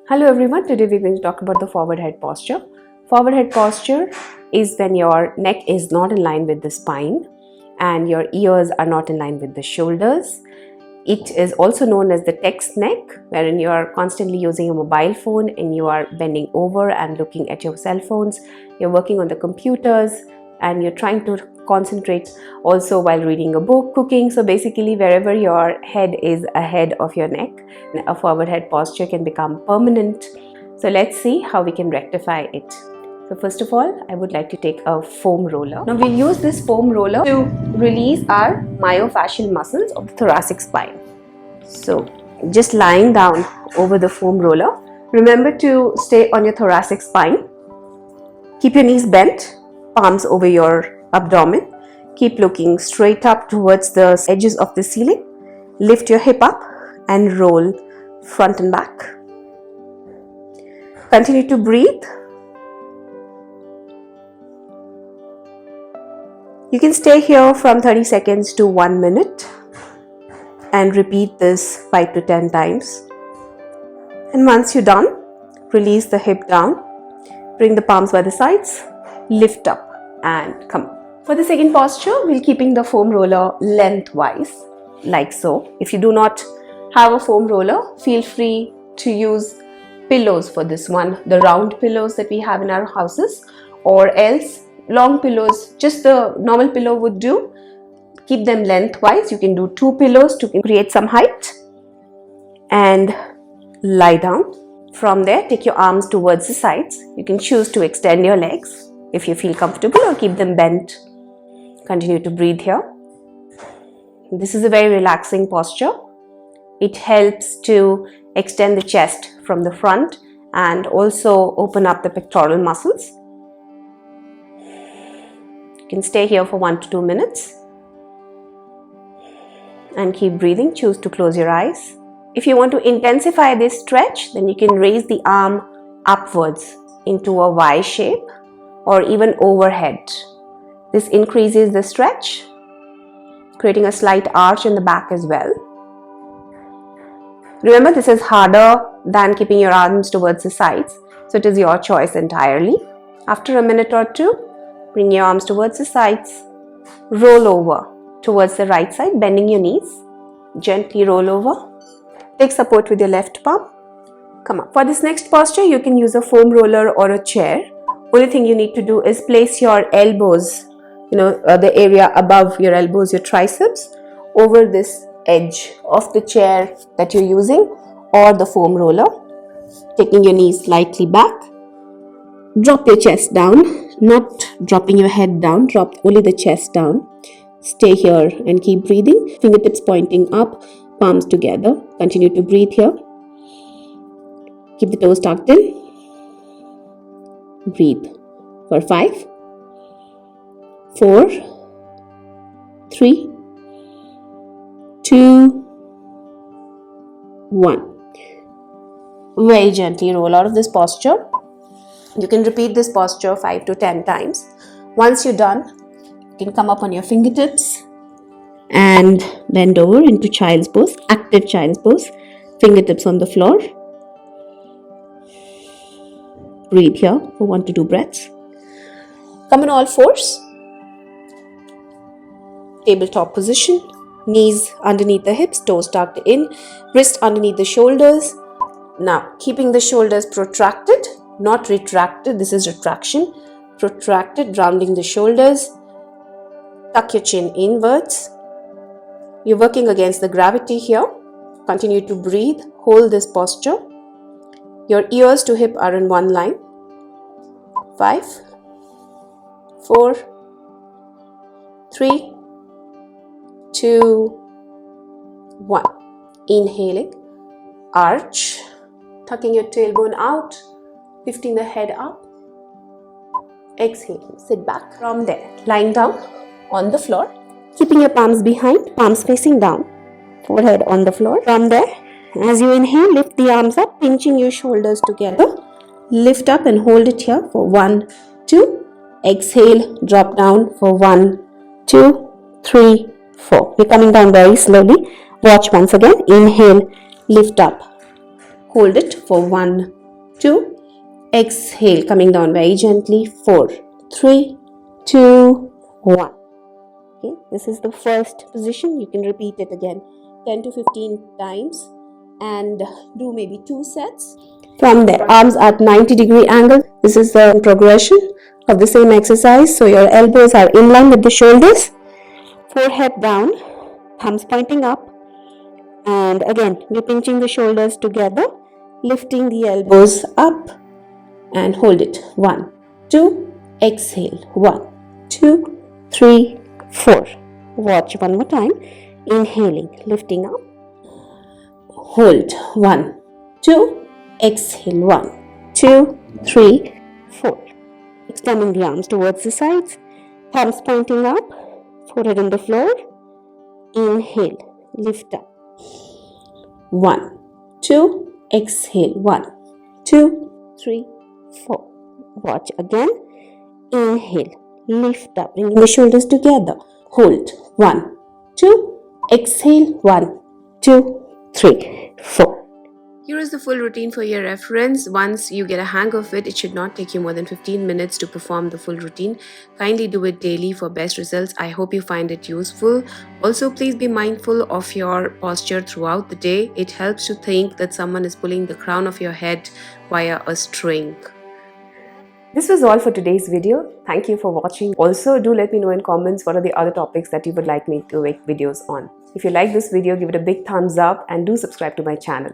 Hello everyone, today we're going to talk about the forward head posture. Forward head posture is when your neck is not in line with the spine and your ears are not in line with the shoulders. It is also known as the text neck, wherein you are constantly using a mobile phone and you are bending over and looking at your cell phones. You're working on the computers and you're trying to concentrate also while reading a book, cooking. So basically wherever your head is ahead of your neck, a forward head posture can become permanent. So let's see how we can rectify it. So first of all, I would like to take a foam roller. Now we'll use this foam roller to release our myofascial muscles of the thoracic spine. So just lying down over the foam roller. Remember to stay on your thoracic spine. Keep your knees bent, palms over your abdomen. Keep looking straight up towards the edges of the ceiling. Lift your hip up and roll front and back. Continue to breathe. You can stay here from 30 seconds to 1 minute and repeat this 5 to 10 times. And once you're done, release the hip down, bring the palms by the sides, lift up and come up. For the second posture, we'll keeping the foam roller lengthwise, like so. If you do not have a foam roller, feel free to use pillows for this one, the round pillows that we have in our houses, or else long pillows, just the normal pillow would do. Keep them lengthwise. You can do 2 pillows to create some height and lie down. From there, take your arms towards the sides. You can choose to extend your legs if you feel comfortable or keep them bent. Continue to breathe here. This is a very relaxing posture. It helps to extend the chest from the front and also open up the pectoral muscles. You can stay here for 1 to 2 minutes and keep breathing. Choose to close your eyes. If you want to intensify this stretch, then you can raise the arm upwards into a Y shape or even overhead. This increases the stretch, creating a slight arch in the back as well. Remember, this is harder than keeping your arms towards the sides, so it is your choice entirely. After a minute or two, bring your arms towards the sides, roll over towards the right side, bending your knees, gently roll over. Take support with your left palm, come up. For this next posture, you can use a foam roller or a chair. Only thing you need to do is place your elbows, the area above your elbows, your triceps, over this edge of the chair that you're using or the foam roller. Taking your knees slightly back. Drop your chest down, not dropping your head down, drop only the chest down. Stay here and keep breathing. Fingertips pointing up, palms together. Continue to breathe here. Keep the toes tucked in. Breathe for 5, 4, 3, 2, 1. Very gently roll out of this posture. You can repeat this posture 5 to 10 times. Once you're done, you can come up on your fingertips and bend over into child's pose, active child's pose. Fingertips on the floor. Breathe here for 1 to 2 breaths. Come on all fours. Tabletop position. Knees underneath the hips, toes tucked in, wrist underneath the shoulders. Now, keeping the shoulders protracted, not retracted. This is retraction. Protracted, rounding the shoulders. Tuck your chin inwards. You're working against the gravity here. Continue to breathe. Hold this posture. Your ears to hip are in one line. 5, 4, 3, 2, 1. Inhaling, arch, tucking your tailbone out, lifting the head up. Exhaling, sit back. From there, lying down on the floor, keeping your palms behind, palms facing down, forehead on the floor. From there, as you inhale, lift the arms up, pinching your shoulders together. Lift up and hold it here for 1, 2. Exhale, drop down for 1, 2, 3, 4. We're coming down very slowly. Watch once again. Inhale, lift up. Hold it for 1, 2. Exhale, coming down very gently. 4, 3, 2, 1. Okay, this is the first position. You can repeat it again 10 to 15 times and do maybe 2 sets. From there, arms at 90-degree angle. This is the progression of the same exercise. So your elbows are in line with the shoulders, forehead down, thumbs pointing up, and again we're pinching the shoulders together, lifting the elbows up and hold it. 1, 2, exhale. 1, 2, 3, 4. Watch one more time. Inhaling, lifting up, hold. 1, 2, exhale. 1, 2, 3, 4. Extending the arms towards the sides, thumbs pointing up, forehead on the floor. Inhale, lift up. 1, 2, exhale. 1, 2, 3, 4. Watch again. Inhale, lift up, bringing the shoulders together. Hold. 1, 2, exhale. 1, 2, 3, 4. Here is the full routine for your reference. Once you get a hang of it, it should not take you more than 15 minutes to perform the full routine. Kindly do it daily for best results. I hope you find it useful. Also, please be mindful of your posture throughout the day. It helps to think that someone is pulling the crown of your head via a string. This was all for today's video. Thank you for watching. Also, do let me know in comments what are the other topics that you would like me to make videos on. If you like this video, give it a big thumbs up and do subscribe to my channel.